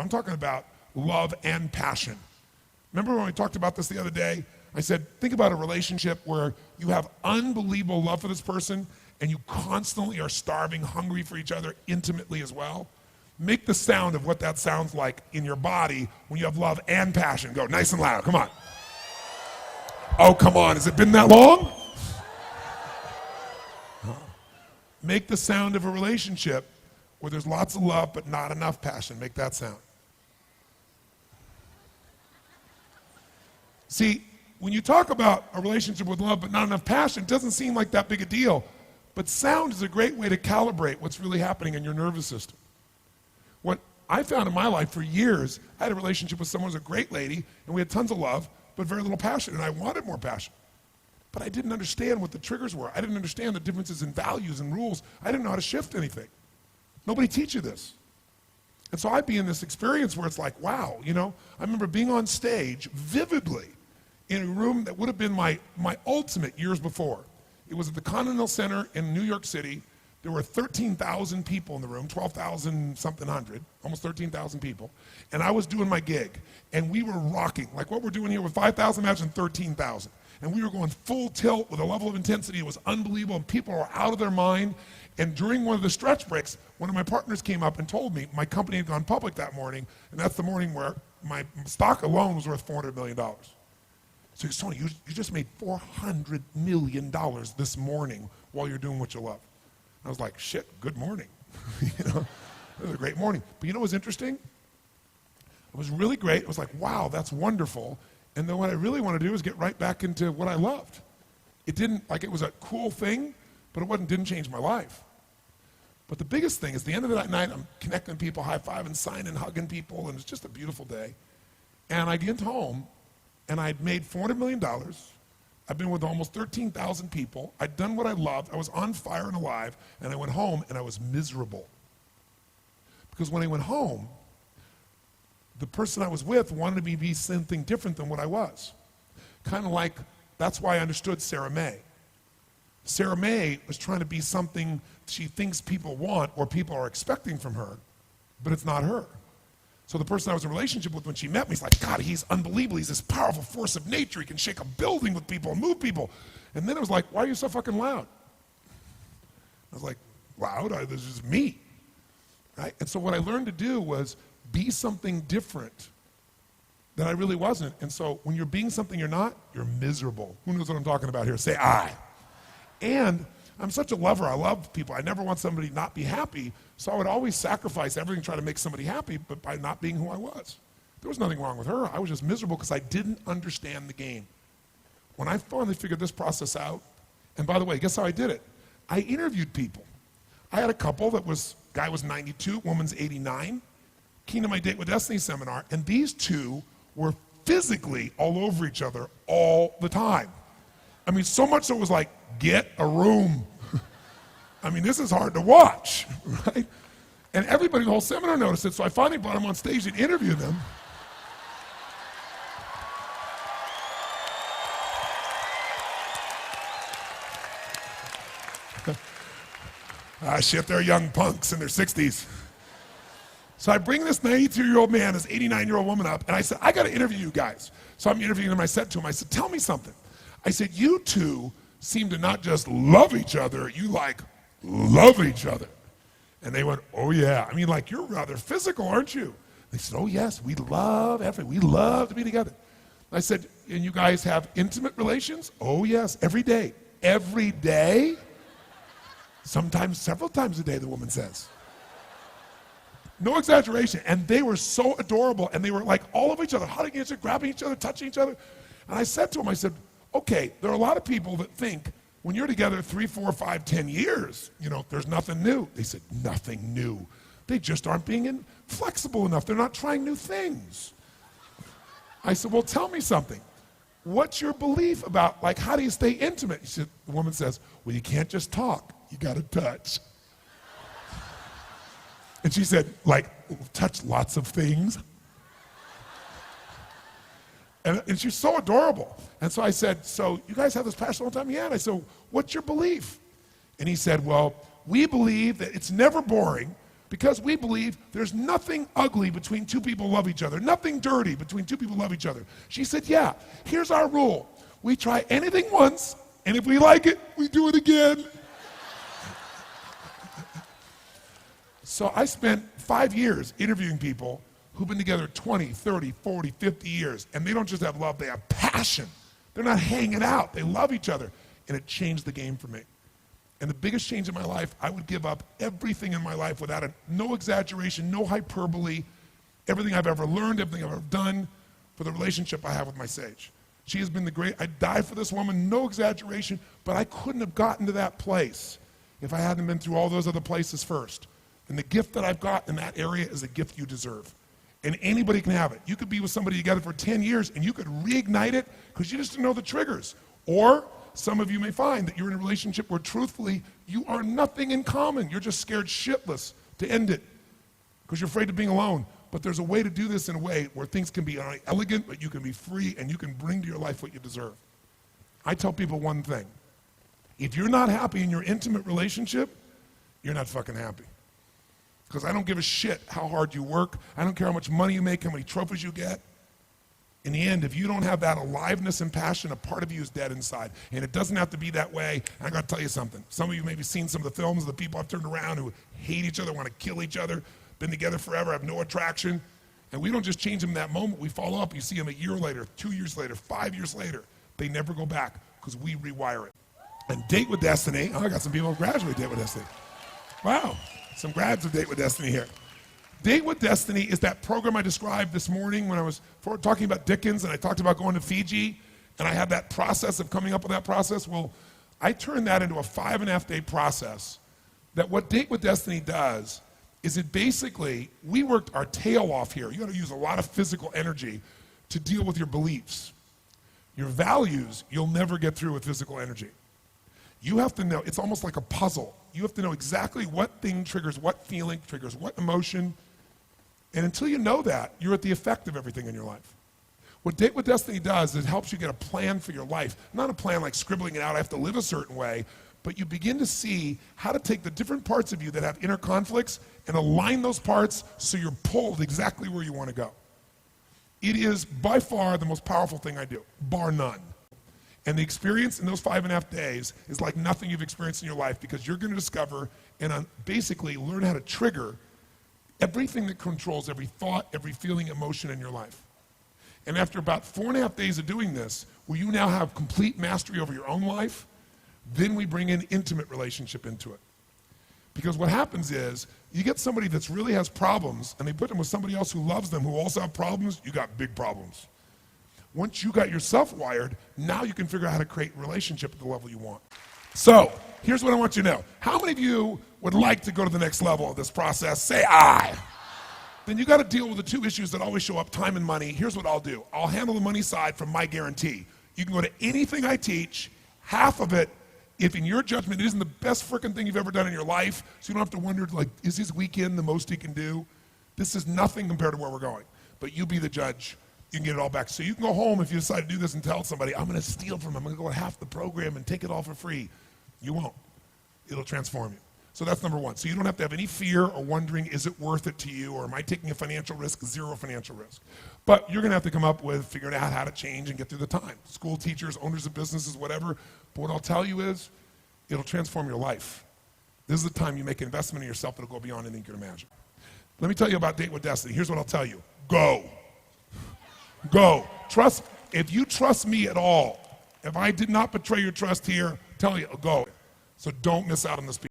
I'm talking about love and passion. Remember when we talked about this the other day? I said, think about a relationship where you have unbelievable love for this person and you constantly are starving, hungry for each other intimately as well. Make the sound of what that sounds like in your body when you have love and passion. Go nice and loud, come on. Oh, come on, has it been that long? Make the sound of a relationship where there's lots of love but not enough passion. Make that sound. See, when you talk about a relationship with love but not enough passion, it doesn't seem like that big a deal. But sound is a great way to calibrate what's really happening in your nervous system. What I found in my life for years, I had a relationship with someone who was a great lady, and we had tons of love, but very little passion, and I wanted more passion. But I didn't understand what the triggers were. I didn't understand the differences in values and rules. I didn't know how to shift anything. Nobody teach you this. And so I'd be in this experience where it's like, wow, you know, I remember being on stage vividly in a room that would have been my ultimate years before. It was at the Continental Center in New York City. There were 13,000 people in the room, 12,000 something hundred, almost 13,000 people. And I was doing my gig, and we were rocking, like what we're doing here with 5,000, imagine 13,000. And we were going full tilt with a level of intensity. It was unbelievable, and people were out of their mind. And during one of the stretch breaks, one of my partners came up and told me my company had gone public that morning, and that's the morning where my stock alone was worth $400 million. So he goes, Tony, you just made $400 million this morning while you're doing what you love. I was like, shit, good morning. You know, it was a great morning. But you know what was interesting? It was really great. It was like, wow, that's wonderful. And then what I really want to do is get right back into what I loved. It didn't, like it was a cool thing, but it didn't change my life. But the biggest thing is the end of that night, I'm connecting people, high-fiving, signing, hugging people, and it's just a beautiful day. And I get home, and I'd made $400 million. I've been with almost 13,000 people. I'd done what I loved. I was on fire and alive, and I went home, and I was miserable. Because when I went home, the person I was with wanted me to be something different than what I was. Kind of like, that's why I understood Sarah May. Sarah May was trying to be something she thinks people want or people are expecting from her, but it's not her. So the person I was in a relationship with when she met me, he's like, God, he's unbelievable. He's this powerful force of nature. He can shake a building with people and move people. And then it was like, why are you so fucking loud? I was like, loud? This is me. Right? And so what I learned to do was be something different that I really wasn't. And so when you're being something you're not, you're miserable. Who knows what I'm talking about here? Say I. And I'm such a lover. I love people. I never want somebody to not be happy. So I would always sacrifice everything to try to make somebody happy, but by not being who I was. There was nothing wrong with her. I was just miserable because I didn't understand the game. When I finally figured this process out, and by the way, guess how I did it? I interviewed people. I had a couple guy was 92, woman's 89, came to my Date with Destiny seminar, and these two were physically all over each other all the time. I mean, so much so it was like, get a room. I mean, this is hard to watch, right? And everybody, the whole seminar noticed it, so I finally brought them on stage and interviewed them. Shit, they're young punks in their 60s. So I bring this 92-year-old man, this 89-year-old woman up, and I said, I got to interview you guys. So I'm interviewing them. I said to him, I said, tell me something. I said, you two seem to not just love each other, you love each other. And they went, oh yeah. I mean, you're rather physical, aren't you? They said, oh yes, we love to be together. I said, and you guys have intimate relations? Oh yes, every day. Every day? Sometimes several times a day, the woman says. No exaggeration. And they were so adorable, and they were like all over each other, hugging each other, grabbing each other, touching each other. And I said to him, I said, okay, there are a lot of people that think when you're together 3, 4, 5, 10 years, there's nothing new. They said, nothing new. They just aren't being flexible enough. They're not trying new things. I said, well, tell me something. What's your belief about, how do you stay intimate? The woman says, well, you can't just talk. You got to touch. And she said, touch lots of things. And she's so adorable. And so I said, so you guys have this passion all the time? Yeah. And I said, what's your belief? And he said, well, we believe that it's never boring. Because we believe there's nothing ugly between two people who love each other, nothing dirty between two people who love each other. She said, yeah, here's our rule. We try anything once, and if we like it, we do it again. So I spent 5 years interviewing people who've been together 20, 30, 40, 50 years, and they don't just have love, they have passion. They're not hanging out, they love each other, and it changed the game for me. And the biggest change in my life, I would give up everything in my life without no exaggeration, no hyperbole, everything I've ever learned, everything I've ever done for the relationship I have with my sage. She has been I'd die for this woman, no exaggeration, but I couldn't have gotten to that place if I hadn't been through all those other places first. And the gift that I've got in that area is a gift you deserve. And anybody can have it. You could be with somebody together for 10 years and you could reignite it because you just didn't know the triggers. Or some of you may find that you're in a relationship where truthfully you are nothing in common. You're just scared shitless to end it because you're afraid of being alone. But there's a way to do this in a way where things can be elegant, but you can be free and you can bring to your life what you deserve. I tell people one thing. If you're not happy in your intimate relationship, you're not fucking happy. Because I don't give a shit how hard you work. I don't care how much money you make, how many trophies you get. In the end, if you don't have that aliveness and passion, a part of you is dead inside. And it doesn't have to be that way. And I got to tell you something. Some of you maybe seen some of the films of the people I've turned around who hate each other, want to kill each other, been together forever, have no attraction. And we don't just change them in that moment. We follow up. You see them a year later, 2 years later, 5 years later. They never go back because we rewire it. And Date with Destiny. Oh, I got some people who graduate Date with Destiny. Wow. Some grads of Date with Destiny here. Date with Destiny is that program I described this morning when I was talking about Dickens and I talked about going to Fiji and I had that process of coming up with that process. Well, I turned that into a 5.5 day process that what Date with Destiny does is it basically, we worked our tail off here. You got to use a lot of physical energy to deal with your beliefs. Your values, you'll never get through with physical energy. You have to know, it's almost like a puzzle. You have to know exactly what thing triggers what feeling, triggers what emotion. And until you know that, you're at the effect of everything in your life. What Date with Destiny does is it helps you get a plan for your life. Not a plan like scribbling it out, I have to live a certain way, but you begin to see how to take the different parts of you that have inner conflicts and align those parts so you're pulled exactly where you want to go. It is by far the most powerful thing I do, bar none. And the experience in those 5.5 days is like nothing you've experienced in your life because you're going to discover and basically learn how to trigger everything that controls every thought, every feeling, emotion in your life. And after about 4.5 days of doing this, where you now have complete mastery over your own life, then we bring in intimate relationship into it. Because what happens is, you get somebody that really has problems, and they put them with somebody else who loves them, who also have problems, you got big problems. Once you got yourself wired, now you can figure out how to create a relationship at the level you want. So, here's what I want you to know. How many of you would like to go to the next level of this process? Say aye. Then you got to deal with the two issues that always show up, time and money. Here's what I'll do. I'll handle the money side from my guarantee. You can go to anything I teach, half of it, if in your judgment it isn't the best frickin' thing you've ever done in your life, so you don't have to wonder, like, is his weekend the most he can do? This is nothing compared to where we're going. But you be the judge. You can get it all back. So you can go home if you decide to do this and tell somebody, I'm going to steal from him. I'm going to go half the program and take it all for free. You won't. It'll transform you. So that's number one. So you don't have to have any fear or wondering, is it worth it to you, or am I taking a financial risk? Zero financial risk. But you're going to have to come up with figuring out how to change and get through the time. School teachers, owners of businesses, whatever. But what I'll tell you is, it'll transform your life. This is the time you make an investment in yourself that'll go beyond anything you can imagine. Let me tell you about Date with Destiny. Here's what I'll tell you. Go. Go. Trust. If you trust me at all, if I did not betray your trust here, tell you, go. So don't miss out on this.